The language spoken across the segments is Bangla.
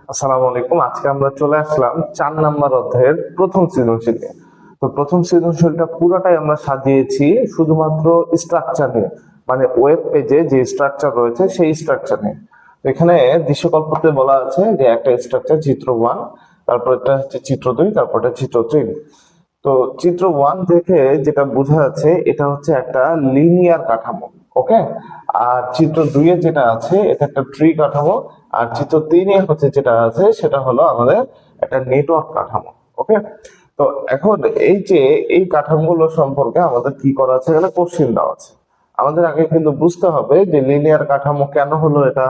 আসসালামু আলাইকুম। আজকে আমরা চলে আসলাম 4 নাম্বার অধ্যায়ের প্রথম সৃজনশীল নিয়ে। তো প্রথম সৃজনশীলটা পুরোটাই আমরা সাজিয়েছি শুধুমাত্র স্ট্রাকচার নিয়ে, মানে ওয়েব পেজে যে স্ট্রাকচার রয়েছে সেই স্ট্রাকচার নিয়ে। তো এখানে দৃশ্যকল্পতে বলা আছে যে একটা স্ট্রাকচার চিত্র 1, তারপর এটা হচ্ছে চিত্র 2, তারপর এটা চিত্র 3। তো চিত্র 1 থেকে যেটা বোঝা যাচ্ছে এটা হচ্ছে একটা লিনিয়ার কাঠামো। ওকে। আর চিত্র 2 এ যেটা আছে এটা একটা ট্রি কাঠামো। আর চিত্র 3 এ হচ্ছে যেটা আছে সেটা হলো আমাদের একটা নেটওয়ার্ক কাঠামো। ওকে। তো এখন এই যে এই কাঠামোগুলো সম্পর্কে আমাদের কি করা আছে, এখানে কোশ্চেন দেওয়া আছে। আমাদের আগে কিন্তু বুঝতে হবে যে লিনিয়ার কাঠামো কেন হলো এটা,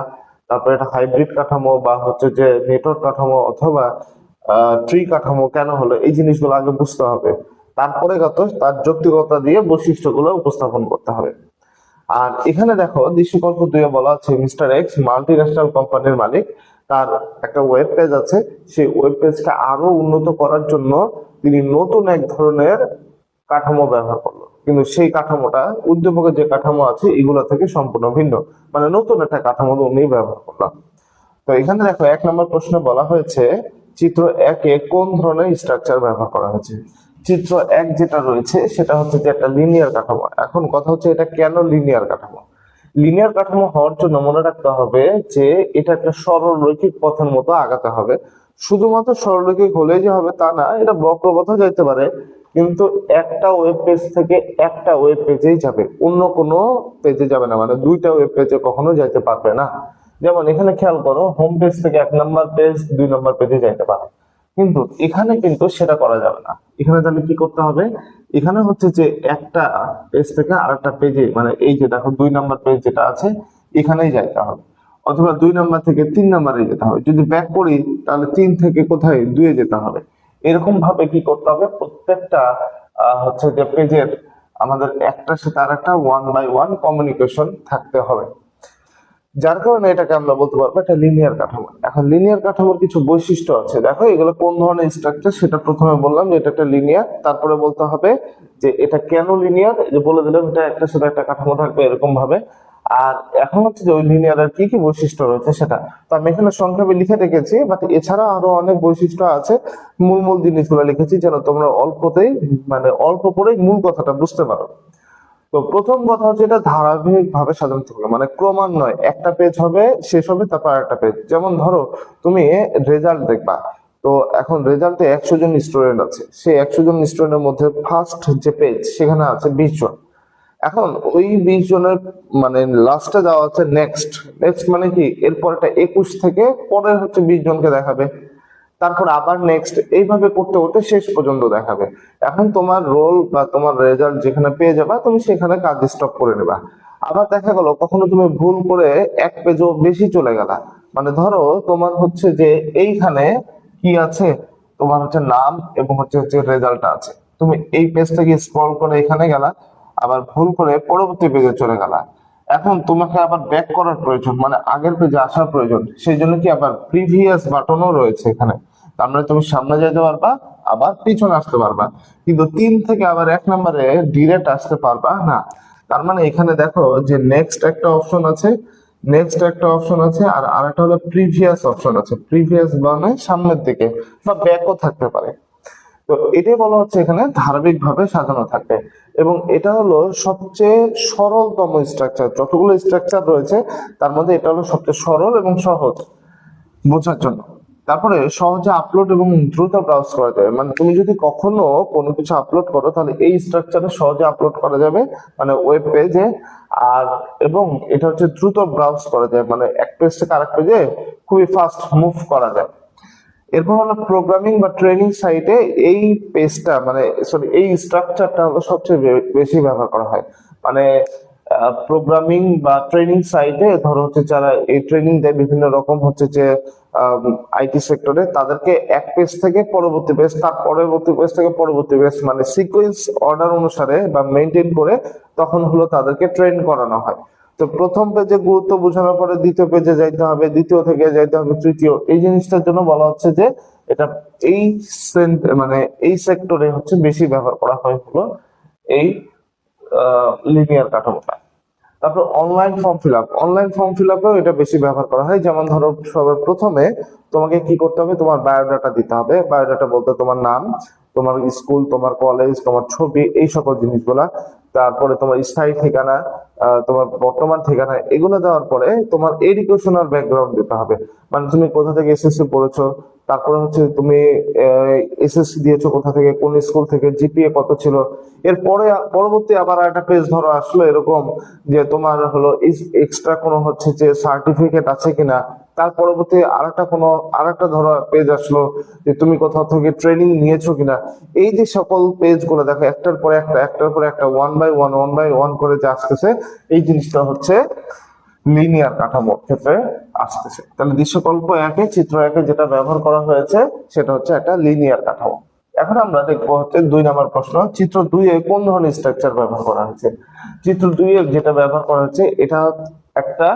তারপরে এটা হাইব্রিড কাঠামো বা হচ্ছে যে নেটওয়ার্ক কাঠামো অথবা ট্রি কাঠামো কেন হলো, এই জিনিসগুলো আগে বুঝতে হবে। তারপরে তার যৌক্তিকতা দিয়ে বৈশিষ্ট্যগুলো উপস্থাপন করতে হবে। আর এখানে দেখো দৃশ্যকল্প 2 এ বলা আছে মিস্টার এক্স মাল্টি ন্যাশনাল কোম্পানির মালিক, তার একটা ওয়েব পেজ আছে। সেই ওয়েব পেজকে আরো উন্নত করার জন্য তিনি নতুন এক ধরনের কাঠামো ব্যবহার করলো, কিন্তু সেই কাঠামোটা উদ্দীপকের যে কাঠামো আছে এগুলো থেকে সম্পূর্ণ ভিন্ন, মানে নতুন একটা কাঠামো উনি ব্যবহার করলাম। তো এখানে দেখো 1 নম্বর প্রশ্নে বলা হয়েছে চিত্র 1 এ কোন ধরনের স্ট্রাকচার ব্যবহার করা হয়েছে। চিত্র 1 যেটা রয়েছে সেটা হচ্ছে যে একটা লিনিয়ার কাঠামো। এখন কথা হচ্ছে এটা কেন লিনিয়ার কাঠামো। লিনিয়ার কাঠামো হওয়ার জন্য মনে রাখতে হবে যে এটা একটা সরলরৈখিক পথের মতো আগাতে হবে। শুধুমাত্র সরলরৈখিক হলেই যে হবে তা না, এটা বক্রপথও যেতে পারে, কিন্তু একটা ওয়েব পেজ থেকে একটা ওয়েব পেজেই যাবে, অন্য কোনো পেজে যাবে না, মানে দুইটা ওয়েব পেজে কখনো যাইতে পারবে না। যেমন এখানে খেয়াল করো, হোম পেজ থেকে 1 নম্বর পেজ 2 নম্বর পেজে যাইতে পারে, কিন্তু এখানে কিন্তু সেটা করা যাবে না। এখানে তাহলে কি করতে হবে, এখানে হচ্ছে যে একটা পেজ থেকে আরেকটা পেজে, মানে এই যে দেখো 2 নম্বর পেজ যেটা আছে এখানেই যাইতে হবে, অথবা 2 নম্বর থেকে 3 নম্বরে যেতে হবে। যদি ব্যাক করি তাহলে 3 থেকে কোথায় 2 এ যেতে হবে। এরকম ভাবে কি করতে হবে, প্রত্যেকটা হচ্ছে যে পেজের আমাদের একটার সাথে আরেকটা 1 বাই 1 কমিউনিকেশন থাকতে হবে, যার কারণে এটাকে আমরা বলতে পারবো একটা লিনিয়ার কাঠামো। এখন লিনিয়ার কাঠামোর কিছু বৈশিষ্ট্য আছে, দেখো এগুলো কোন ধরনের স্ট্রাকচার সেটা প্রথমে বললাম যে এটা একটা লিনিয়ার, তারপরে বলতে হবে যে এটা কেন লিনিয়ার, যে বলে দিলাম এটা একটার সাথে একটা কাঠামো থাকবে এরকম ভাবে। আর এখন হচ্ছে যে ওই লিনিয়ারের কি কি বৈশিষ্ট্য রয়েছে সেটা তো আমি এখানে সংক্ষেপে লিখে রেখেছি, বাট এছাড়া আরো অনেক বৈশিষ্ট্য আছে। মূল মূল জিনিসগুলো লিখেছি যেন তোমরা অল্পতেই, মানে অল্প পরেই মূল কথাটা বুঝতে পারো। তো প্রথম কথা হচ্ছে এটা ধারাবাহিক ভাবে সাজানো থাকবে, মানে ক্রমান্বয়ে একটা পেজ হবে, শেষ হবে, তারপর একটা পেজ। যেমন ধরো তুমি রেজাল্ট দেখবা, তো এখন রেজাল্টে 100 জন স্টুডেন্ট আছে, সেই 100 জন স্টুডেন্টের মধ্যে ফার্স্ট যে পেজ সেখানে আছে 20 জন। এখন ওই 20 জনের মানে লাস্টে দেওয়া হচ্ছে নেক্সট। নেক্সট মানে কি, এরপর একটা 21 থেকে পরের হচ্ছে 20 জনকে দেখাবে, তারপর আবার নেক্সট, এইভাবে করতে করতে শেষ পর্যন্ত দেখাবে। এখন তোমার রোল বা তোমার রেজাল্ট যেখানে পেয়ে যাবা তুমি সেখানে কাজ স্টপ করে নেবা। আবার দেখা গেল কখনো তুমি ভুল করে এক পেজও বেশি চলে গেলা, মানে ধরো তোমার হচ্ছে যে এইখানে কি আছে, তোমার হচ্ছে নাম এবং হচ্ছে রেজাল্টটা আছে, তুমি এই পেজ থেকে স্ক্রল করে এখানে গেলা, আবার ভুল করে পরবর্তী পেজে চলে গেলা। এখন তোমাকে আবার ব্যাক করার প্রয়োজন, মানে আগের পেজে আসার প্রয়োজন, সেই জন্য কি আবার প্রিভিয়াস বাটনও রয়েছে এখানে। তার মানে তুমি সামনে যেতে পারবা, আবার পিছনে আসতে পারবা, কিন্তু 3 থেকে আবার 1 নম্বরে ডিরেক্ট আসতে পারবা না। তার মানে এখানে দেখো যে নেক্সট একটা অপশন আছে, নেক্সট একটা অপশন আছে, আর আরেকটা হলো প্রিভিয়াস অপশন আছে। প্রিভিয়াস মানে সামনের দিকে, বা ব্যাকও থাকতে পারে। তো এটাই বলা হচ্ছে এখানে ধারাবাহিক ভাবে সাজানো থাকবে, এবং এটা হলো সবচেয়ে সরলতম স্ট্রাকচার, যতগুলো স্ট্রাকচার রয়েছে তার মধ্যে এটা হলো সবচেয়ে সরল এবং সহজ বোঝার জন্য। তারপরে সহজে আপলোড এবং দ্রুত ব্রাউজ করা যাবে, মানে তুমি যদি কখনো কোনো কিছু আপলোড করো তাহলে এই স্ট্রাকচারে সহজে আপলোড করা যাবে, মানে ওয়েব পেজে। আর এবং এটা হচ্ছে দ্রুত ব্রাউজ করা যায়, মানে এক পেজ থেকে আরেক পেজে খুবই ফাস্ট মুভ করা যায়। এরপর হলো প্রোগ্রামিং বা ট্রেনিং সাইটে এই পেজটা, মানে সরি এই স্ট্রাকচারটা হলো সবচেয়ে বেশি ব্যবহার করা হয়। মানে প্রোগ্রামিং বা ট্রেনিং সাইটে ধরো হচ্ছে যারা এই ট্রেনিং দেয় বিভিন্ন রকম হচ্ছে যে আইটি সেক্টরে, তাদেরকে এক পেজ থেকে পরবর্তী পেজ, তার পরবর্তী পেজ থেকে পরবর্তী পেজ, মানে সিকোয়েন্স অর্ডার অনুসারে বা মেনটেন করে তখন হলো তাদেরকে ট্রেন করানো হয়। তো প্রথম পেজে গুরুত্ব বোঝানোর পরে দ্বিতীয় পেজে যাইতে হবে, দ্বিতীয় থেকে যাইতে হবে তৃতীয়, এই জিনিসটার জন্য বলা হচ্ছে যে এটা এই মানে এই সেক্টরে হচ্ছে বেশি ব্যবহার করা হয় হলো এই লিনিয়ার কাঠামোটা। তারপর online form fill up, online form fill আপেও এটা বেশি ব্যবহার করা হয়। যেমন ধরো সবার প্রথমে তোমাকে কি করতে হবে, তোমার বায়োডাটা দিতে হবে। বায়োডাটা বলতে তোমার নাম, তোমার স্কুল, তোমার কলেজ, তোমার ছবি, এই সকল জিনিসগুলা। তারপরে তোমার স্থায়ী ঠিকানা, তোমার বর্তমান ঠিকানা, এগুলো দেওয়ার পরে তোমার এডুকেশনাল ব্যাকগ্রাউন্ড দিতে হবে। মানে তুমি কোথা থেকে এসএসসি পড়েছো, তারপরে হচ্ছে তুমি এসএসসি দিয়েছো কোথা থেকে, কোন স্কুল থেকে, জিপিএ কত ছিল। এরপরে পরবর্তী আবার একটা পেজ ধরো আসলো এরকম যে তোমার হলো এক্সট্রা কোনো হচ্ছে যে সার্টিফিকেট আছে কিনা। তার পরবর্তী আরেকটা ধরো পেজ আসলো যে তুমি কোথাও থেকে ট্রেনিং নিয়েছো কিনা। এই যে সকল পেজ গুলো দেখো একটার পরে একটা ওয়ান বাই ওয়ান করে যে আসতেছে, এই জিনিসটা হচ্ছে লিনিয়ার কাঠামোর ক্ষেত্রে আসতেছে। তাহলে দৃশ্যকল্প একে, চিত্র একে যেটা ব্যবহার করা হয়েছে সেটা হচ্ছে একটা লিনিয়ার কাঠামো। এখন আমরা দেখবো হচ্ছে 2 নম্বর প্রশ্ন, চিত্র 2 এ কোন ধরনের স্ট্রাকচার ব্যবহার করা হয়েছে। চিত্র 2 এ যেটা ব্যবহার করা হচ্ছে এটা একটা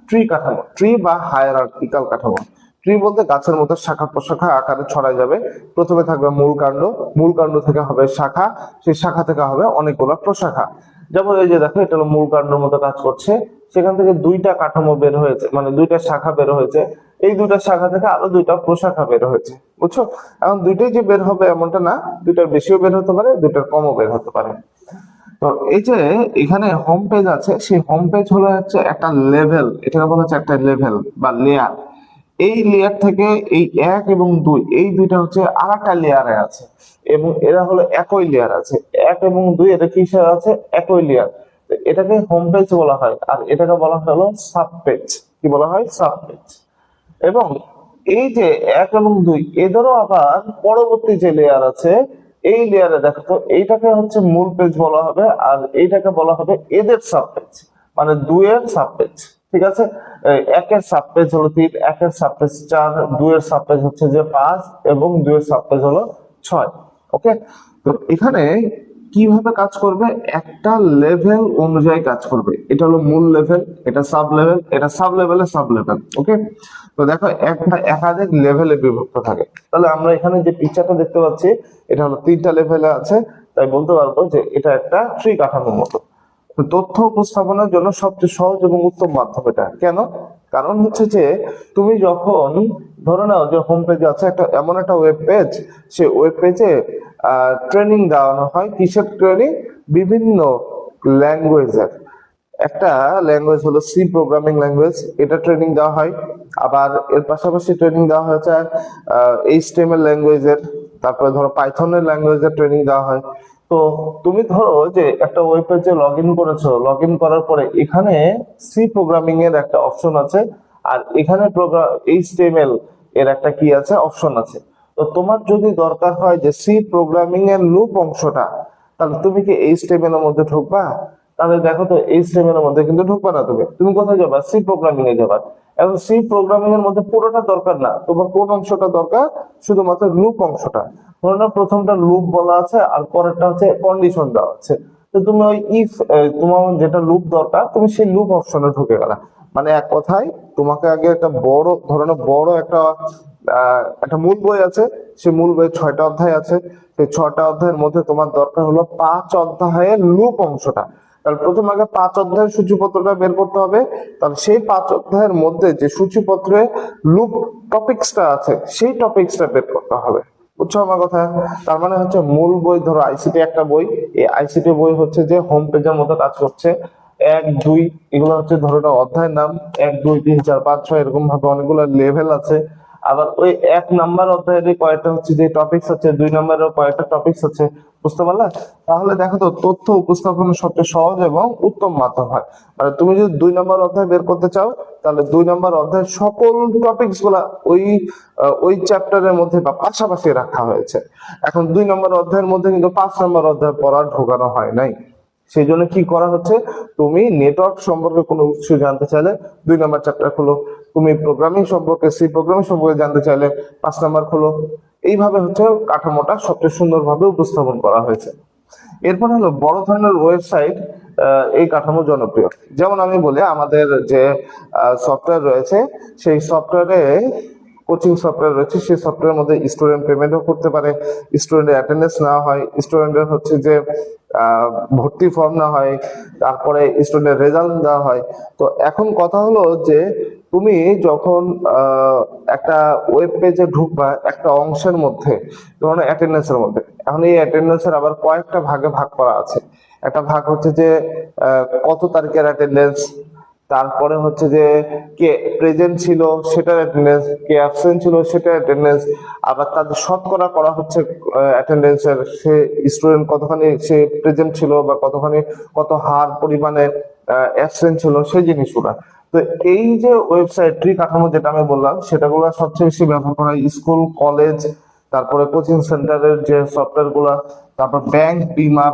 ট্রি কাঠামো, ট্রি বা হায়ারার্কিক্যাল কাঠামো। ট্রি বলতে গাছের মতো শাখা প্রশাখা আকারে ছড়ায় যাবে। প্রথমে থাকবে মূল কাণ্ড, মূল কাণ্ড থেকে হবে শাখা, সেই শাখা থেকে হবে অনেকগুলো প্রশাখা। যেমন এই যে দেখো এটা হলো মূল কাণ্ডের মতো কাজ করছে, সেখান থেকে 2টা কাঠামো বের হয়েছে, মানে 2টা শাখা বের হয়েছে। এই 2টা শাখা থেকে আরো 2টা প্রশাখা বের হয়েছে, বুঝছো? এখন 2টাই যে বের হবে এমনটা না, 2টার বেশিও বের হতে পারে, 2টার কমও বের হতে পারে। তো এই যে এখানে হোম পেজ আছে, সেই হোম পেজ হলো হচ্ছে একটা লেভেল, এটাকে বলা হচ্ছে একটা লেভেল বা লেয়ার। এই লেয়ার থেকে এই 1 এবং 2, এই 2টা হচ্ছে আর একটা লেয়ারে আছে, এবং এরা হলো একই লেয়ার আছে। 1 এবং 2 এটা কিসের আছে, একই লেয়ার। এটাকে হোম পেজ বলা হয়, আর এটাকে বলা হলো সাব পেজ। কি বলা হয়, সাব পেজ। এবং এই যে 1 এবং 2 এদেরও আবার পরবর্তী যে লেয়ার আছে, এই লেয়ারে দেখো তো এইটাকে হচ্ছে মূল পেজ বলা হবে, আর এইটাকে বলা হবে এদের সাব পেজ, মানে 2 এর সাব পেজ। ঠিক আছে, 1 এর সাব পেজ হলো 3, 1 এর সাব পেজ 4, 2 এর সাব পেজ হচ্ছে যে 5, এবং 2 এর সাব পেজ হলো 6। ওকে, তো এখানে কিভাবে কাজ করবে, একটা লেভেল অনুযায়ী কাজ করবে। এটা হলো মূল লেভেল, এটা সাব লেভেল, এটা সাব লেভেলে সাব লেভেল। ওকে, তো দেখো একটা একাধিক লেভেলে বিভক্ত থাকে। তাহলে আমরা এখানে যে পিকচারটা দেখতে পাচ্ছি এটা হলো 3টা লেভেলে আছে, তাই বলতে পারবো যে এটা একটা ট্রি কাঠামোর মতো। তো তথ্য উপস্থাপনের জন্য সবচেয়ে সহজ এবং উত্তম মাধ্যম এটা। কেন? কারণ হচ্ছে যে তুমি যখন ধরে নাও যে হোম পেজে আছে একটা এমন একটা ওয়েব পেজ, সে ওয়েব পেজে ট্রেনিং দেওয়ানো হয়। কিসের ট্রেনিং? বিভিন্ন ল্যাঙ্গুয়েজের। একটা ল্যাঙ্গুয়েজ হলো সি প্রোগ্রামিং ল্যাঙ্গুয়েজ, এটা ট্রেনিং দেওয়া হয়। আবার এর পাশাপাশি ট্রেনিং দেওয়া হয়েছে এইচটিএমএল ল্যাঙ্গুয়েজের, তারপরে ধরো পাইথনের ল্যাঙ্গুয়েজের ট্রেনিং দেওয়া হয়। তো তুমি ধরো যে একটা ওয়েব পেজে লগ ইন করেছো, লগ ইন করার পরে এখানে সি প্রোগ্রামিং এর একটা অপশন আছে, আর এখানে এইচটিএমএল এর একটা কি আছে, অপশন আছে। তো তোমার যদি দরকার হয় যে সি প্রোগ্রামিং এর লুপ অংশটা, তাহলে তুমি কি এইচটিএমএল এর মধ্যে ঢুকবা? তাহলে দেখো তো এইচটিএমএল এর মধ্যে কিন্তু ঢুকবা না, তুমি কোথায় যাবা, সি প্রোগ্রামিং এ যাবা। এখন সি প্রোগ্রামিং এর মধ্যে পুরোটা দরকার না, তোমার কোন অংশটা দরকার, শুধুমাত্র লুপ অংশটা। ধরো না প্রথমটা লুপ বলা আছে, আর পরেরটা হচ্ছে কন্ডিশন দেওয়া আছে। তো তুমি ওই ইফ, তোমার যেটা লুপ দরকার, তুমি সেই লুপ অপশনে ঢুকে গেলা। মানে এক কথায় তোমাকে আগে একটা বড় ধরনের বড় একটা মূল বই আছে, সেই মূল বইয়ে 6টা অধ্যায় আছে। সেই 6টা অধ্যায়ের মধ্যে তোমার দরকার হলো 5 অধ্যায়ের লুপ অংশটা। তাহলে প্রথম আগে 5 অধ্যায়ের সূচিপত্রটা বের করতে হবে। তাহলে সেই 5 অধ্যায়ের মধ্যে যে সূচিপত্রে লুপ টপিকসটা আছে, সেই টপিকসটা বের করতে হবে। বুঝছো আমার কথা? তার মানে হচ্ছে মূল বই, ধরো আইসিটি একটা বই, এই আইসিটি বই হচ্ছে যে হোম পেজের মতো কাজ করছে। 1, 2 এগুলো হচ্ছে ধরো অধ্যায়ের নাম, 1, 2, 3, 4, 5, 6 এরকম ভাবে অনেকগুলো লেভেল আছে। আবার ওই 1 নাম্বার অধ্যায়ের কয়েকটা হচ্ছে যে টপিকস আছে, 2 নাম্বারের কয়েকটা টপিকস আছে। বুঝতে পারলে? তাহলে দেখো তো তথ্য উপস্থাপনের সবচেয়ে সহজ এবং উত্তম মাধ্যম হয়। মানে তুমি যদি 2 নাম্বার অধ্যায় বের করতে চাও, তাহলে 2 নাম্বার অধ্যায়ের সকল টপিকস গুলা ওই চ্যাপ্টারের মধ্যে বা পাশাপাশি রাখা হয়েছে। এখন 2 নাম্বার অধ্যায়ের মধ্যে কিন্তু 5 নাম্বার অধ্যায় পড়া ঢোকানো হয় নাই। সেই জন্য কি করা হচ্ছে, তুমি নেটওয়ার্ক সম্পর্কে কোনো কিছু জানতে চাইলে 2 নাম্বার চ্যাপ্টার খোলো, তুমি প্রোগ্রামিং সম্পর্কে, সি প্রোগ্রামিং সম্পর্কে জানতে চাইলে 5 নাম্বার খোলো। এইভাবে হচ্ছে কাঠামোটা সবচেয়ে সুন্দরভাবে উপস্থাপন করা হয়েছে। এরপর হলো বড় ধরনের ওয়েবসাইট, এই কাঠামো জনপ্রিয়। যেমন আমি বলি, আমাদের যে সফটওয়্যার রয়েছে, সেই সফটওয়্যারে কোচিং সফটওয়্যার রয়েছে, সেই সফটওয়্যারের মধ্যে স্টুডেন্ট পেমেন্টও করতে পারে, স্টুডেন্টের অ্যাটেন্ডেন্স নেওয়া হয়, স্টুডেন্টের হচ্ছে যে ভর্তি ফর্ম না হয়, তারপরে স্টুডেন্টের রেজাল্ট দেওয়া হয়। তো এখন কথা হলো যে তুমি যখন একটা ওয়েব পেজে ঢুকবা একটা অংশের মধ্যে, ধরুন অ্যাটেন্ডেন্সের মধ্যে, এখন এই অ্যাটেন্ডেন্সের আবার কয়েকটা ভাগে ভাগ করা আছে। একটা ভাগ হচ্ছে যে কত তারিখের অ্যাটেন্ডেন্স, তারপরে হচ্ছে যে কে প্রেজেন্ট ছিল সেটার অ্যাটেন্ডেন্স, কে অ্যাবসেন্ট ছিল সেটার অ্যাটেন্ডেন্স, আবার তাদের শতকরা করা হচ্ছে অ্যাটেন্ডেন্সের, সে স্টুডেন্ট কতখানি সে প্রেজেন্ট ছিল বা কতখানি কত হার পরিমাণে অ্যাবসেন্ট ছিল সেই জিনিসগুলো। তো এই যে ওয়েবসাইট ট্রি কাঠামো যেটা আমি বললাম সেটাগুলো সবচেয়ে বেশি ব্যবহার করা হয় স্কুল, কলেজ, তারপরে কোচিং সেন্টারের যে সফটওয়্যার গুলা, তারপর ব্যাংক, বীমা,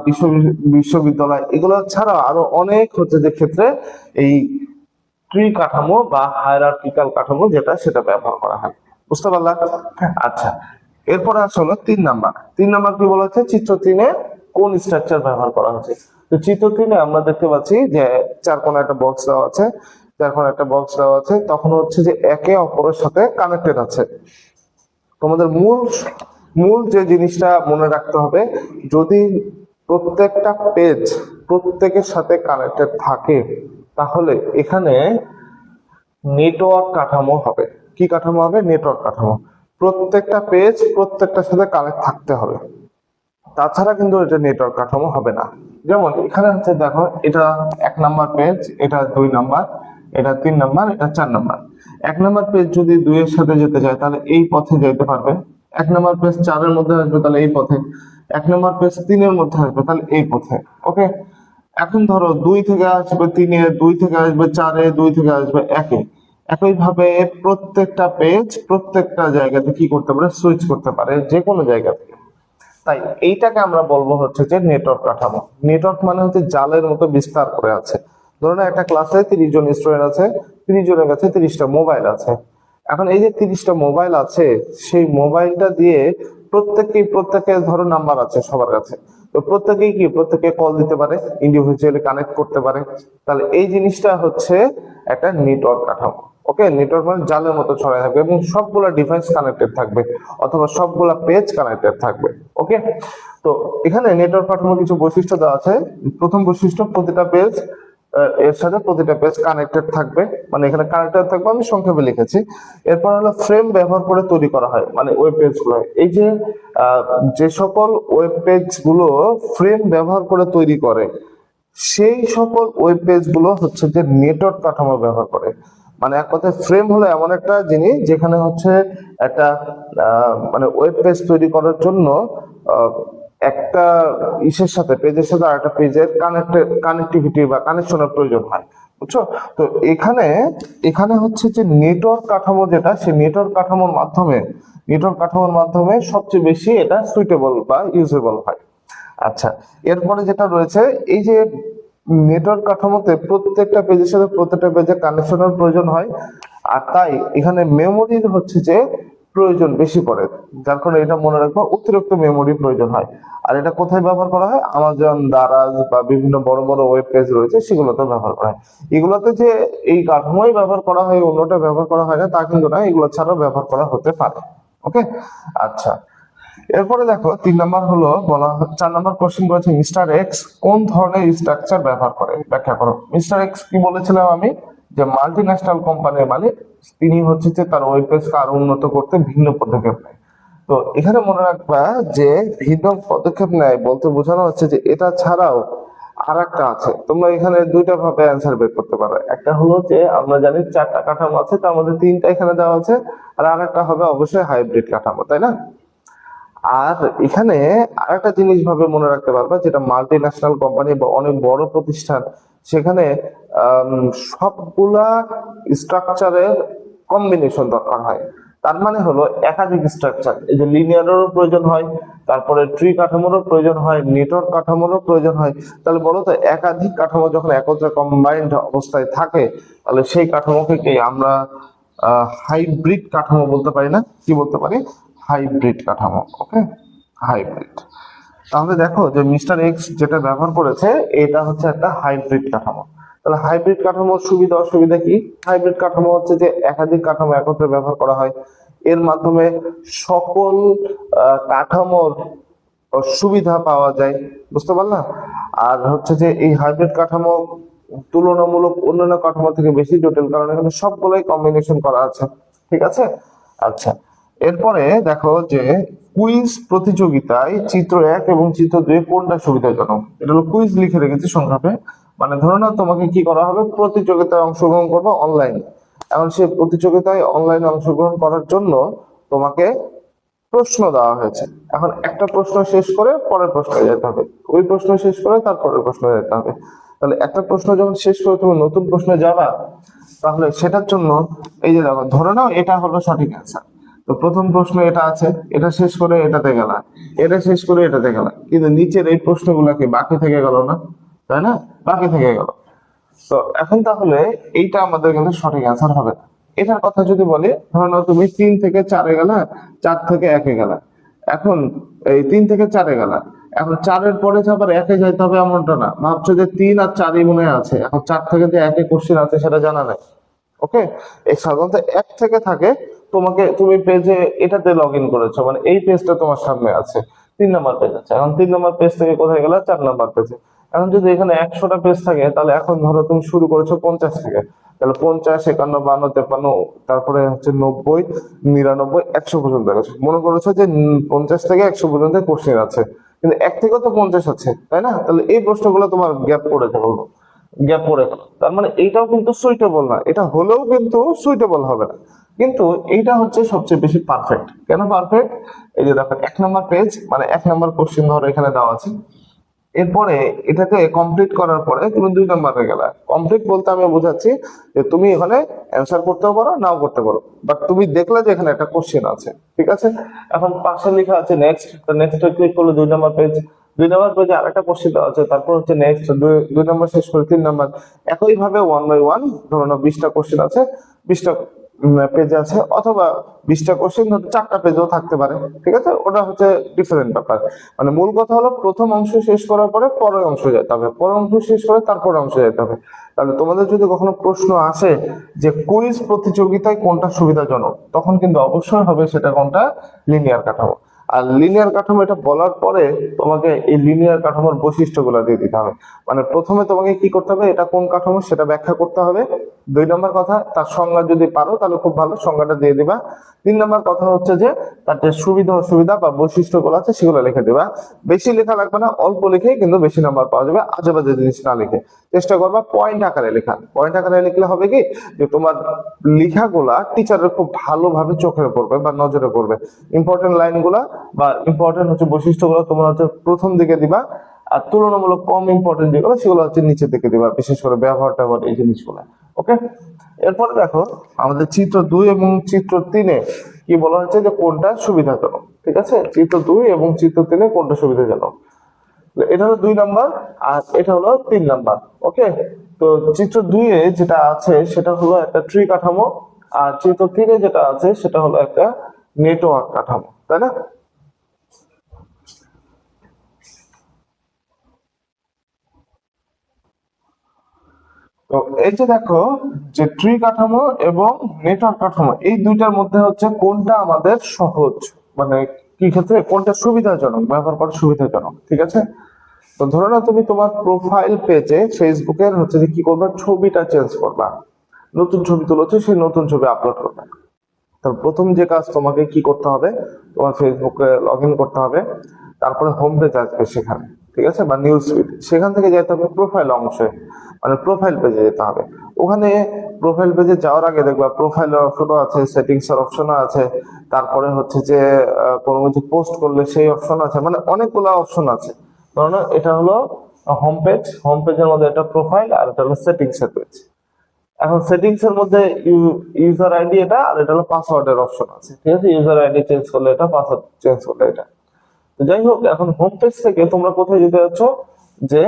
বিশ্ববিদ্যালয়, এগুলো ছাড়া আরো অনেক হচ্ছে যে ক্ষেত্রে এই ট্রি কাঠামো বা হায়ারার্কিক্যাল কাঠামো যেটা সেটা ব্যবহার করা হয়। বুঝতে পারলাম? আচ্ছা, এরপরে আসলে 3 নাম্বার কি বলা হচ্ছে, চিত্র 3-এ কোন স্ট্রাকচার ব্যবহার করা হচ্ছে। তো চিত্র 3-এ আমরা দেখতে পাচ্ছি যে চার কোণে একটা বক্স দেওয়া আছে, তখন হচ্ছে যে একে অপরের সাথে কানেক্টেড আছে। তোমাদের মূল মূল যে জিনিসটা মনে রাখতে হবে, যদি প্রত্যেকটা পেজ প্রত্যেকের সাথে কানেক্টেড থাকে তাহলে এখানে নেটওয়ার্ক কাঠামো হবে। কি কাঠামো হবে? নেটওয়ার্ক কাঠামো। প্রত্যেকটা পেজ প্রত্যেকটার সাথে কানেক্ট থাকতে হবে, তাছাড়া কিন্তু এটা নেটওয়ার্ক কাঠামো হবে না। যেমন এখানে হচ্ছে দেখো, এটা 1 নাম্বার পেজ, এটা 2 নাম্বার, এটা 3 নাম্বার, এটা 4 নাম্বার। 1 নাম্বার পেজ যদি 2-এর সাথে যেতে চায় তাহলে এই পথে যেতে পারবে, 1 নাম্বার পেজ 4-এর মধ্যে আসবে তাহলে এই পথে, 1 নাম্বার পেজ 3-এর মধ্যে আসবে তাহলে এই পথে। ওকে, এখন ধরো 2 থেকে আসবে 3-এ, 2 থেকে আসবে 4-এ, 2 থেকে আসবে 1-এ, একইভাবে প্রত্যেকটা পেজ প্রত্যেকটা জায়গাতে কি করতে পারে, সুইচ করতে পারে যে কোনো জায়গা থেকে। তাই এইটাকে আমরা বলবো হচ্ছে যে নেটওয়ার্ক কাঠামো। নেটওয়ার্ক মানে হচ্ছে জালের মতো বিস্তার করে আছে। ধরুন একটা ক্লাসে 30 জন স্টুডেন্ট আছে, 30 জনের কাছে 30টা মোবাইল আছে। এখন এই যে 30টা মোবাইল আছে, সেই মোবাইলটা দিয়ে প্রত্যেকের ধরো নাম্বার আছে সবার কাছে, তো প্রত্যেকে কল দিতে পারে, ইন্ডিভিজুয়ালি কানেক্ট করতে পারে। তাহলে এই জিনিসটা হচ্ছে একটা নেটওয়ার্ক কাঠামো। ওকে, নেটওয়ার্ক মানে জালের মতো ছড়ায় থাকবে এবং সবগুলা ডিভাইস কানেক্টেড থাকবে অথবা সবগুলা পেজ কানেক্টেড থাকবে। ওকে, তো এখানে নেটওয়ার্ক কাঠামোর কিছু বৈশিষ্ট্য দেওয়া আছে। প্রথম বৈশিষ্ট্য, প্রতিটা পেজ এর সাথে প্রতিটা পেজ কানেক্টেড থাকবে, মানে এখানে কানেক্টেড থাকবে আমি সংক্ষেপে লিখেছি। এরপর হলো ফ্রেম ব্যবহার করে তৈরি করা হয়, মানে ওয়েব পেজ গুলো, এই যে যে সকল ওয়েব পেজ গুলো ফ্রেম ব্যবহার করে তৈরি করে সেই সকল ওয়েব পেজ গুলো হচ্ছে যে নেটওয়ার্ক কাঠামো ব্যবহার করে। মানে এক কথায় ফ্রেম হলো এমন একটা জিনিস যেখানে হচ্ছে একটা মানে ওয়েব পেজ তৈরি করার জন্য একটা ইসের সাথে, পেজের সাথে আরেকটা পেজের কানেক্টিভিটি বা কানেকশনের প্রয়োজন হয়। বুঝছো? তো এখানে হচ্ছে যে নেটওয়ার্ক কাঠামো যেটা, সেই নেটওয়ার্ক কাঠামোর মাধ্যমে সবচেয়ে বেশি এটা সুইটেবল বা ইউজেবল হয়। আচ্ছা, এরপরে যেটা রয়েছে, এই যে নেটওয়ার্ক কাঠামোতে প্রত্যেকটা পেজের সাথে প্রত্যেকটা পেজের কানেকশনের প্রয়োজন হয়, আর তাই এখানে মেমোরির হচ্ছে যে প্রয়োজন বেশি পড়ে, যার কারণে এটা মনে রাখবো অতিরিক্ত মেমোরি প্রয়োজন হয়। আর এটা কোথায় ব্যবহার করা হয়? আমাজন, দারাজ বা বিভিন্ন বড় বড় ওয়েব পেজ রয়েছে সেগুলোতে ব্যবহার করা হয়। এগুলোতে যে এই কাঠামোই ব্যবহার করা হয়, অন্যটা ব্যবহার করা হয় না তা কিন্তু না, এগুলো ছাড়াও ব্যবহার করা হতে পারে। ওকে, আচ্ছা, এরপরে দেখো 3 নাম্বার হলো বলা, 4 নাম্বার কোশ্চেন করেছে মিস্টার এক্স কোন ধরনের স্ট্রাকচার ব্যবহার করে, ব্যাখ্যা করো। মিস্টার এক্স কি বলেছিলাম আমি, যে মাল্টি ন্যাশনাল কোম্পানির মালিক, তিনি হচ্ছে যে তার ওয়েব পেজকে আরো উন্নত করতে ভিন্ন পদক্ষেপ নেয়। তো এখানে মনে রাখবা যে ভিন্ন পদক্ষেপ নেয় বলতে বোঝানো হচ্ছে যে এটা ছাড়াও আর একটা আছে। তোমরা এখানে 2টা ভাবে অ্যান্সার বের করতে পারো। একটা হলো যে আমরা জানি 4টা কাঠামো আছে, তার মধ্যে 3টা এখানে দেওয়া আছে, আর আরেকটা হবে অবশ্যই হাইব্রিড কাঠামো, তাই না? আর এখানে আরেকটা জিনিস ভাবে মনে রাখতে পারবা, যেটা মাল্টি ন্যাশনাল কোম্পানি বা অনেক বড় প্রতিষ্ঠান, সেখানে সবগুলা স্ট্রাকচারের কম্বিনেশন দরকার হয়। তার মানে হলো একাধিক স্ট্রাকচার, এই যে লিনিয়ারেরও প্রয়োজন হয়, তারপরে ট্রি কাঠামোরও প্রয়োজন হয়, নেটওয়ার্ক কাঠামোরও প্রয়োজন হয়। তাহলে বলো তো, একাধিক কাঠামো যখন একত্রে কম্বাইন্ড অবস্থায় থাকে তাহলে সেই কাঠামোকে কি আমরা হাইব্রিড কাঠামো বলতে পারি না? কি বলতে পারি? হাইব্রিড কাঠামো। ওকে, হাইব্রিড। তাহলে দেখো যে মিস্টার এক্স যেটা ব্যবহার করেছে এটা হচ্ছে একটা হাইব্রিড কাঠামো। তাহলে হাইব্রিড কাঠামোর সুবিধা অসুবিধা কি? হাইব্রিড কাঠামো হচ্ছে যে একাধিক কাঠামো একত্রে ব্যবহার করা হয়, এর মাধ্যমে সকল কাঠামোর সুবিধা পাওয়া যায়, বুঝতে পারলাম। আর হচ্ছে যে এই হাইব্রিড কাঠামো তুলনামূলক অন্যান্য কাঠামো থেকে বেশি জটিল, কারণ এখানে সবগুলোই কম্বিনেশন করা আছে, ঠিক আছে। আচ্ছা, এরপরে দেখো যে কুইজ প্রতিযোগিতায় চিত্র 1 এবং চিত্র 2 কোনটা সুবিধাজনক। এটা হলো কুইজ, লিখে রেখেছি সংক্ষেপে। মানে ধরো না, তোমাকে কি করা হবে, প্রতিযোগিতায় অংশগ্রহণ করবে অনলাইন। এখন সেই প্রতিযোগিতায় অনলাইনে অংশগ্রহণ করার জন্য তোমাকে প্রশ্ন দেওয়া হয়েছে। এখন একটা প্রশ্ন শেষ করে পরের প্রশ্নে যেতে হবে, ওই প্রশ্ন শেষ করে তারপরের প্রশ্নে যেতে হবে। তাহলে একটা প্রশ্ন যখন শেষ করে তুমি নতুন প্রশ্নে যাবা, তাহলে সেটার জন্য এই যে দেখো, ধরে নাও এটা হলো সঠিক অ্যান্সার। তো প্রথম প্রশ্ন এটা আছে, এটা শেষ করে এটাতে গেলা, এটা শেষ করে এটাতে গেলা, কিন্তু নিচের এই প্রশ্নগুলো কি বাকি থেকে গেল না, তাই না? বাকি থেকে গেল। তো এখন তাহলে এইটা আমাদের কিন্তু সঠিক অ্যান্সার হবে না। এটার কথা যদি বলি, ধরো নাও তুমি 3 থেকে 4-এ গেলা, 4 থেকে 1-এ গেলা। এখন এই 3 থেকে 4-এ গেলা, এখন 4-এর পরে যে আবার 1-এ যাইতে হবে এমনটা না, ভাবছো যে 3 আর 4-ই মনে হয় আছে, এখন 4 থেকে যে 1-এ কোশ্চেন আছে সেটা জানা নাই। ওকে, এই সাধারণত 1 থেকে থাকে। তুমি পেজে এটাতে লগ ইন করেছো, মানে এই পেজটা তোমার সামনে আছে, 3 নাম্বার পেজ আছে। এখন 3 নাম্বার পেজ থেকে কোথায় গেলে 4 নাম্বার পেজে। এখন যদি এখানে 100টা পেজ থাকে, তাহলে এখন ধরো তুমি শুরু করেছো 50 থেকে, তাহলে 50, 51, 52, 53, তারপরে হচ্ছে 90, 99, 100 পর্যন্ত গেছো। মনে করেছো যে 50 থেকে 100 পর্যন্ত কোশ্চেন আছে, কিন্তু 1 থেকেও তো 50 আছে, তাই না? তাহলে এই প্রশ্নগুলো তোমার গ্যাপ পড়ে যাবে, গ্যাপ পড়ে গেল। তার মানে এইটাও কিন্তু সুইটেবল না, এটা হলেও কিন্তু সুইটেবল হবে না। কিন্তু এইটা হচ্ছে সবচেয়ে বেশি পারফেক্ট। কেন পারফেক্ট? এই যে দেখো 1 নাম্বার পেজ, মানে 1 নাম্বার কোশ্চেন ধরো এখানে দেওয়া আছে, এরপরে এটাকে কমপ্লিট করার পরে তুমি 2 নাম্বারে গেলা। কমপ্লিট বলতে আমি বোঝাচ্ছি যে তুমি এখানে অ্যান্সার করতেও পারো, নাও করতে পারো, বাট তুমি দেখলে যে এখানে একটা কোশ্চেন আছে, ঠিক আছে। এখন পাশে লেখা আছে নেক্সট, তো নেক্সটে ক্লিক করলে 2 নাম্বার পেজ, 2 নাম্বার পেজে আরেকটা কোশ্চেন দেওয়া আছে, তারপর হচ্ছে নেক্সট, 2 নাম্বার শেষ করে 3 নাম্বার। একই ভাবে 1 বাই 1, ধরো না 20টা কোশ্চেন আছে, 20টা পেজে আছে, অথবা 20টা কোশ্চেন 4টা পেজেও থাকতে পারে, ঠিক আছে। ওটা হচ্ছে ডিফারেন্ট ব্যাপার। মানে মূল কথা হলো প্রথম অংশ শেষ করার পরে পরের অংশ যেতে হবে, পরের অংশ শেষ করে তারপর অংশ যেতে হবে। তাহলে তোমাদের যদি কখনো প্রশ্ন আসে যে কুইজ প্রতিযোগিতায় কোনটা সুবিধাজনক, তখন কিন্তু অবশ্যই হবে সেটা কোনটা, লিনিয়ার কাঠামো। আর লিনিয়ার কাঠামো এটা বলার পরে তোমাকে এই লিনিয়ার কাঠামোর বৈশিষ্ট্যগুলো দিয়ে দিতে হবে। মানে প্রথমে তোমাকে কি করতে হবে, এটা কোন কাঠামো সেটা ব্যাখ্যা করতে হবে। 2 নম্বর কথা, তার সংজ্ঞা যদি পারো তাহলে খুব ভালো, সংজ্ঞাটা দিয়ে দিবা। 3 নম্বর কথা হচ্ছে যে তার যে সুবিধা অসুবিধা বা বৈশিষ্ট্যগুলো আছে সেগুলো লিখে দিবা। বেশি লেখা লাগবে না, অল্প লিখেই কিন্তু বেশি নাম্বার পাওয়া যাবে, আজে বাজে জিনিস না লিখে। চেষ্টা করবা পয়েন্ট আকারে লেখা। পয়েন্ট আকারে লিখলে হবে কি, যে তোমার লেখাগুলা টিচারের খুব ভালোভাবে চোখে পড়বে বা নজরে পড়বে। ইম্পর্টেন্ট লাইনগুলা বা ইম্পর্টেন্ট হচ্ছে বৈশিষ্ট্যগুলো তোমরা হচ্ছে প্রথম দিকে দিবা, আর তুলনামূলক কম ইম্পর্টেন্ট যেগুলো সেগুলো হচ্ছে নিচের দিকে দিবা, বিশেষ করে ব্যবহার ট্যাবহার এই জিনিসগুলো। ওকে, এরপরে দেখো আমাদের চিত্র 2 এবং চিত্র 3-এ কি বলা হচ্ছে যে কোনটা সুবিধাজনক, ঠিক আছে। চিত্র 2 এবং চিত্র 3-এ কোনটা সুবিধাজনক, এটা হলো 2 নাম্বার, আর এটা হলো 3 নাম্বার। ওকে, তো চিত্র 2-এ যেটা আছে সেটা হলো একটা ট্রি কাঠামো, আর চিত্র 3-এ যেটা আছে সেটা হলো একটা নেটওয়ার্ক কাঠামো, তাই না? তো এই যে দেখো, যে ট্রি কাঠামো এবং নেটওয়ার্ক কাঠামো, এই দুইটার মধ্যে হচ্ছে কোনটা আমাদের সহজ, মানে কি ক্ষেত্রে কোনটা সুবিধাজনক, ব্যবহার করা সুবিধাজনক, ঠিক আছে। তো ধরো না তুমি তোমার প্রোফাইল পেজে ফেসবুকের হচ্ছে যে কি করবা, ছবিটা চেঞ্জ করবা, নতুন ছবি তুলেছো, সেই নতুন ছবি আপলোড করবে। তো প্রথম যে কাজ তোমাকে কি করতে হবে, তোমার ফেসবুকে লগ ইন করতে হবে, তারপরে হোম পেজ আসবে সেখানে, ঠিক আছে, বা নিউজ ফিড, সেখান থেকে যেতে হবে প্রোফাইল অংশে, মানে প্রোফাইল পেজে যেতে হবে। ওখানে প্রোফাইল পেজে যাওয়ার আগে দেখবা প্রোফাইলের অপশনও আছে, সেটিংস এর অপশনও আছে, তারপরে হচ্ছে যে কোনো কিছু পোস্ট করলে সেই অপশন আছে, মানে অনেকগুলো অপশন আছে। ধরো এটা হলো হোম পেজ, হোম পেজের মধ্যে এটা প্রোফাইল, আর এটা হলো সেটিংস এর পেজ। এখন সেটিংস এর মধ্যে ইউজার আইডি এটা, আর এটা হলো পাসওয়ার্ডের অপশন আছে, ঠিক আছে। ইউজার আইডি চেঞ্জ করলে এটা, পাসওয়ার্ড চেঞ্জ করলে এটা। তো যাই হোক, এখন হোম পেজ থেকে তোমরা কোথায় যেতে যাচ্ছ, যে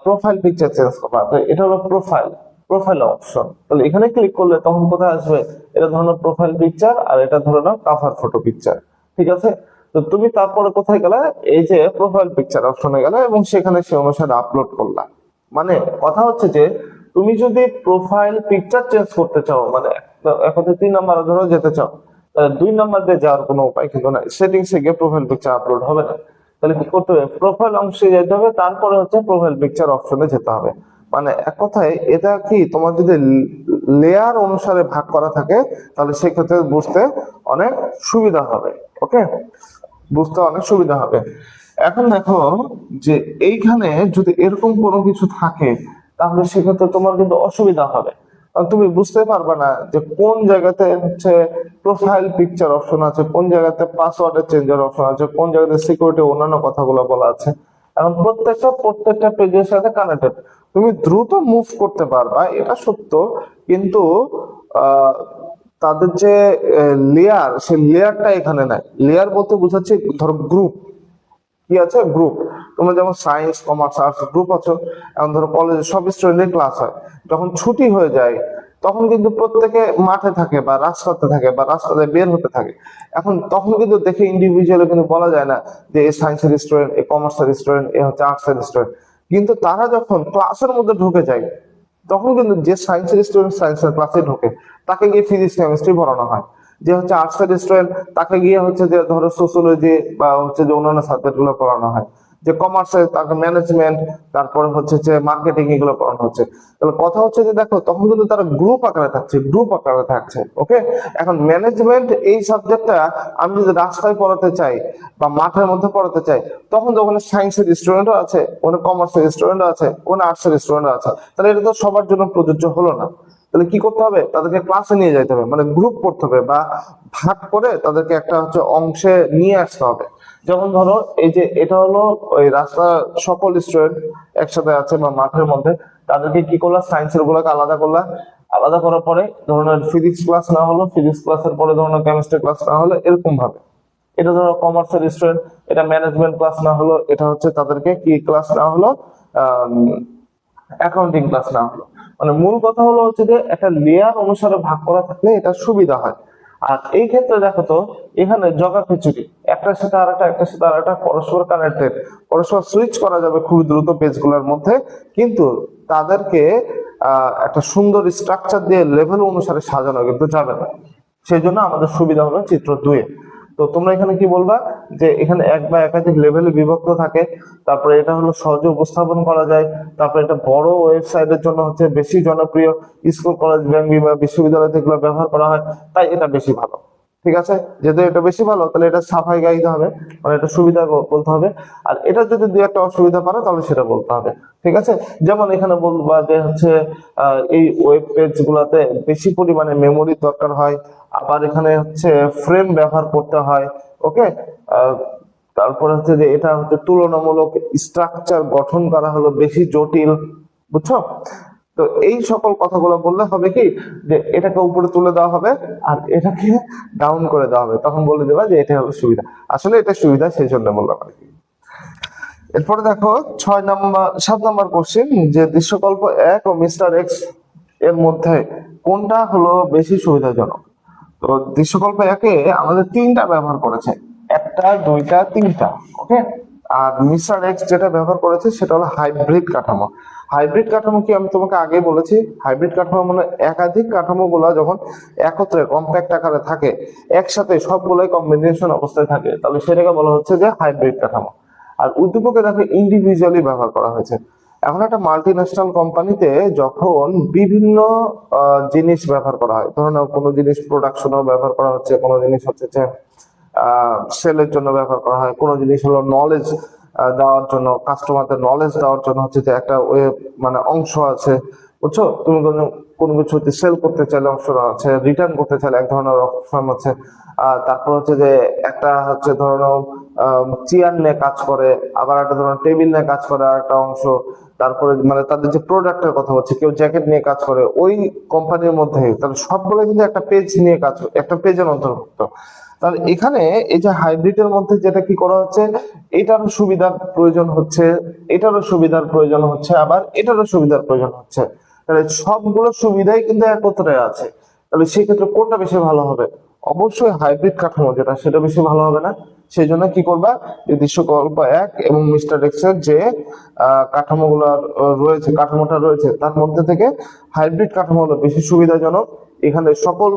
প্রোফাইল পিকচার চেঞ্জ করবা, তো এটা হলো প্রোফাইল, প্রোফাইল অপশন। তাহলে এখানে ক্লিক করলে তখন কোথায় আসবে, এটা ধরো প্রোফাইল পিকচার, আর এটা ধরো না কাভার ফটো পিকচার, ঠিক আছে। তো তুমি তারপরে কোথায় গেলে, এই যে প্রোফাইল পিকচার অপশনে গেলে এবং সেখানে সে অনুসারে আপলোড করলা। মানে কথা হচ্ছে যে তুমি যদি প্রোফাইল পিকচার চেঞ্জ করতে চাও, মানে এখন 3 নাম্বার ধরো যেতে চাও, 2 নাম্বার দিয়ে যাওয়ার কোনো উপায় কিন্তু নাই, সেটিংস এ গিয়ে প্রোফাইল পিকচার আপলোড হবে না। তাহলে কি করতে হবে, প্রোফাইল অংশে যেতে হবে, তারপরে হচ্ছে প্রোফাইল পিকচার অপশনে যেতে হবে। মানে এক কথায় এটা কি, তোমার যদি লেয়ার অনুসারে ভাগ করা থাকে তাহলে সেক্ষেত্রে বুঝতে অনেক সুবিধা হবে। ওকে, বুঝতে অনেক সুবিধা হবে। এখন দেখো যে এইখানে যদি এরকম কোনো কিছু থাকে তাহলে সেক্ষেত্রে তোমার কিন্তু অসুবিধা হবে, কারণ তুমি বুঝতে পারবে না যে কোন জায়গাতে হচ্ছে প্রোফাইল পিকচার অপশন আছে, কোন জায়গাতে পাসওয়ার্ডের চেঞ্জের অপশন আছে, কোন জায়গাতে সিকিউরিটি অন্যান্য কথাগুলো বলা আছে। এখন প্রত্যেকটা পেজের সাথে কানেক্টেড, তুমি দ্রুত মুভ করতে পারবা এটা সত্য, কিন্তু আহ তাদের যে লেয়ার, সেই লেয়ারটা এখানে নাই। লেয়ার বলতে বোঝাচ্ছে ধরো গ্রুপ, কি আছে গ্রুপ, তোমরা যেমন সায়েন্স কমার্স আর্টস গ্রুপ আছো, এখন ধরো কলেজে সব স্টুডেন্টের ক্লাস হয়, যখন ছুটি হয়ে যায় তখন কিন্তু প্রত্যেকে মাঠে থাকে বা রাস্তাতে থাকে বা রাস্তাতে বের হতে থাকে। এখন তখন কিন্তু দেখে ইন্ডিভিজুয়ালি কিন্তু বলা যায় না যে এ সায়েন্সের স্টুডেন্ট, এ কমার্সের স্টুডেন্ট, এ হচ্ছে আর্টসের স্টুডেন্ট। কিন্তু তারা যখন ক্লাসের মধ্যে ঢুকে যায় তখন কিন্তু যে সায়েন্সের স্টুডেন্ট সায়েন্সের ক্লাসে ঢোকে তাকে গিয়ে ফিজিক্স কেমিস্ট্রি পড়ানো হয়, যে হচ্ছে আর্টসের স্টুডেন্ট তাকে গিয়ে হচ্ছে যে ধরো সোশ্যোলজি বা হচ্ছে যে অন্যান্য সাবজেক্ট গুলো পড়ানো হয়, যে কমার্সে তাকে ম্যানেজমেন্ট, তারপরে হচ্ছে যে মার্কেটিং এগুলো পড়ানো হচ্ছে। তাহলে কথা হচ্ছে যে দেখো তখন কিন্তু তারা গ্রুপ আকারে থাকছে। ওকে, এখন ম্যানেজমেন্ট এই সাবজেক্টটা আমি যদি রাস্তায় পড়াতে চাই বা মাঠের মধ্যে পড়াতে চাই, তখন তো ওখানে সায়েন্সের স্টুডেন্টও আছে, ওখানে কমার্সের স্টুডেন্টও আছে, ওখানে আর্টসের স্টুডেন্টও আছে, তাহলে এটা তো সবার জন্য প্রযোজ্য হলো না। তাহলে কি করতে হবে, তাদেরকে ক্লাসে নিয়ে যেতে হবে, মানে গ্রুপ করতে হবে বা ভাগ করে তাদেরকে একটা হচ্ছে অংশে নিয়ে আসতে হবে। যেমন ধরো এই যে এটা হলো ওই রাস্তা, সকল স্টুডেন্ট একসাথে আছে বা মাঠের মধ্যে, তাদেরকে কি করলা, সায়েন্সের গুলাকে আলাদা করলা, আলাদা করার পরে ধরনের ফিজিক্স ক্লাস না হলো, ফিজিক্স ক্লাসের পরে ধরনের কেমিস্ট্রি ক্লাস না হলো, এরকম ভাবে। এটা ধরো কমার্সের স্টুডেন্ট, এটা ম্যানেজমেন্ট ক্লাস না হলো, এটা হচ্ছে তাদেরকে কি ক্লাস না হলো, অ্যাকাউন্টিং ক্লাস না হলো। মানে মূল কথা হলো হচ্ছে যে একটা লেয়ার অনুসারে ভাগ করা থাকলে এটা সুবিধা হয়। আর এই ক্ষেত্রে দেখো তো এখানে জগা খিচুড়ি, একটার সাথে আরেকটা, একটার সাথে আরেকটা পরস্পর কানেক্টেড, পরস্পর সুইচ করা যাবে খুবই দ্রুত পেজগুলোর মধ্যে, কিন্তু তাদেরকে একটা সুন্দর স্ট্রাকচার দিয়ে লেভেল অনুসারে সাজানো কিন্তু যাবে না। সেই জন্য আমাদের সুবিধা হলো চিত্র 2-এ। তো তোমরা এখানে কি বলবা, যে এখানে এক বা একাধিক লেভেলে বিভক্ত থাকে, তারপরে এটা হলো সহজে উপস্থাপন করা যায়, তারপরে এটা বড় ওয়েবসাইটের জন্য হচ্ছে বেশি জনপ্রিয়, স্কুল কলেজ ব্যাংক বা বিশ্ববিদ্যালয় থেকে এগুলো ব্যবহার করা হয়, তাই এটা বেশি ভালো। ঠিক আছে, যেহেতু এটা বেশি ভালো তাহলে এটা সাফাই গাইতে হবে, মানে এটা সুবিধা বলতে হবে। আর এটা যদি দুই একটা অসুবিধা পারে তাহলে সেটা বলতে হবে। ঠিক আছে, যেমন এখানে বলবা যে হচ্ছে এই ওয়েব পেজ গুলাতে বেশি পরিমাণে মেমোরি দরকার হয়, আবার এখানে হচ্ছে ফ্রেম ব্যবহার করতে হয়। ওকে, তারপরে হচ্ছে যে এটা হচ্ছে তুলনামূলক স্ট্রাকচার গঠন করা হলো বেশি জটিল, বুঝছো? তো এই সকল কথাগুলো বললে হবে কি, যে এটাকে উপরে তুলে দেওয়া হবে আর এটাকে ডাউন করে দেওয়া হবে, তখন বলে দেবা যে এটা হলো সুবিধা। আসলে এটা সুবিধা, সেই জন্য বললাম আর কি। এরপরে দেখো 7 নম্বর কোশ্চেন, যে দৃশ্যকল্প 1 ও মিস্টার এক্স এর মধ্যে কোনটা হলো বেশি সুবিধাজনক। তো দৃশ্যকল্প 1-এ আমাদের 3টা ব্যবহার করেছে, 1টা 2টা 3টা। ওকে, আর মিস্টার এক্স যেটা ব্যবহার করেছে সেটা হলো হাইব্রিড কাঠামো। হাইব্রিড কাঠামো কি আমি তোমাকে আগে বলেছি, হাইব্রিড কাঠামো মানে একাধিক কাঠামো গুলা যখন একত্রে কম্প্যাক্ট আকারে থাকে, একসাথে সবগুলাই কম্বিনেশন অবস্থায় থাকে, তাহলে সেটাকে বলা হচ্ছে যে হাইব্রিড কাঠামো। আর উদ্দীপকে দেখো ইন্ডিভিজুয়ালি ব্যবহার করা হয়েছে। এখন একটা মাল্টি ন্যাশনাল কোম্পানিতে যখন বিভিন্ন জিনিস ব্যবহার করা হয়, ধরুন কোনো জিনিস প্রোডাকশনও ব্যবহার করা হচ্ছে, কোনো জিনিস হচ্ছে যে সেলের জন্য ব্যবহার করা হয়, কোনো জিনিস হলো নলেজ দেওয়ার জন্য, কাস্টমারদের নলেজ দেওয়ার জন্য হচ্ছে যে একটা মানে অংশ আছে, বুঝছো? তুমি কোনো কিছু সেল করতে চাইলে অংশ আছে, রিটার্ন করতে চাইলে এক ধরনের অপশন আছে। তারপর হচ্ছে যে একটা হচ্ছে ধরো চেয়ার নিয়ে কাজ করে, আবার একটা ধরনের টেবিল নিয়ে কাজ করে আর একটা অংশ। তারপরে মানে তাদের যে প্রোডাক্টের কথা হচ্ছে, কেউ জ্যাকেট নিয়ে কাজ করে ওই কোম্পানির মধ্যে, তাহলে সবগুলো কিন্তু একটা পেজ নিয়ে কাজ, একটা পেজের অন্তর্ভুক্ত। তাহলে এখানে এই যে হাইব্রিডের মধ্যে যেটা কি করা হচ্ছে, এটারও সুবিধার প্রয়োজন হচ্ছে, এটারও সুবিধার প্রয়োজন হচ্ছে, আবার এটারও সুবিধার প্রয়োজন হচ্ছে। তাহলে সবগুলো সুবিধাই কিন্তু একত্রে আছে, তাহলে সেক্ষেত্রে কোনটা বেশি ভালো হবে? অবশ্যই হাইব্রিড কাঠামো যেটা, সেটা বেশি ভালো হবে না? সেই জন্য কি করবা, যে দৃশ্যকল্প 1 এবং মিস্টার এক্স এর যে কাঠামোগুলো রয়েছে, কাঠামোটা রয়েছে তার মধ্যে থেকে হাইব্রিড কাঠামো হলো বেশি সুবিধাজনক। এখানে সকল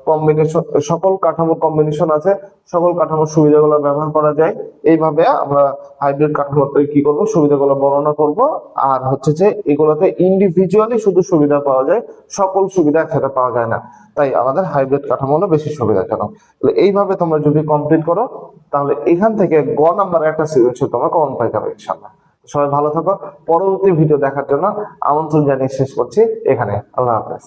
কম্বিনেশন, সকল কাঠামোর কম্বিনেশন আছে, সকল কাঠামোর সুবিধাগুলো ব্যবহার করা যায়। এইভাবে আমরা হাইব্রিড কাঠামোতে কি করব, সুবিধাগুলো বর্ণনা করব। আর হচ্ছে যে এগুলোতে ইন্ডিভিজুয়ালি শুধু সুবিধা পাওয়া যায়, সকল সুবিধা একসাথে পাওয়া যায় না, তাই আমাদের হাইব্রিড কাঠামো হলো বেশি সুবিধাজনক। তাহলে এইভাবে তোমরা যদি কমপ্লিট করো, তাহলে এখান থেকে গ নাম্বার একটা সৃজনশীল তোমরা কমন পাই যাবে ইনশাআল্লাহ। সবাই ভালো থাকো। পরবর্তী ভিডিও দেখার জন্য আমন্ত্রণ জানিয়ে শেষ করছি এখানে। আল্লাহ হাফেজ।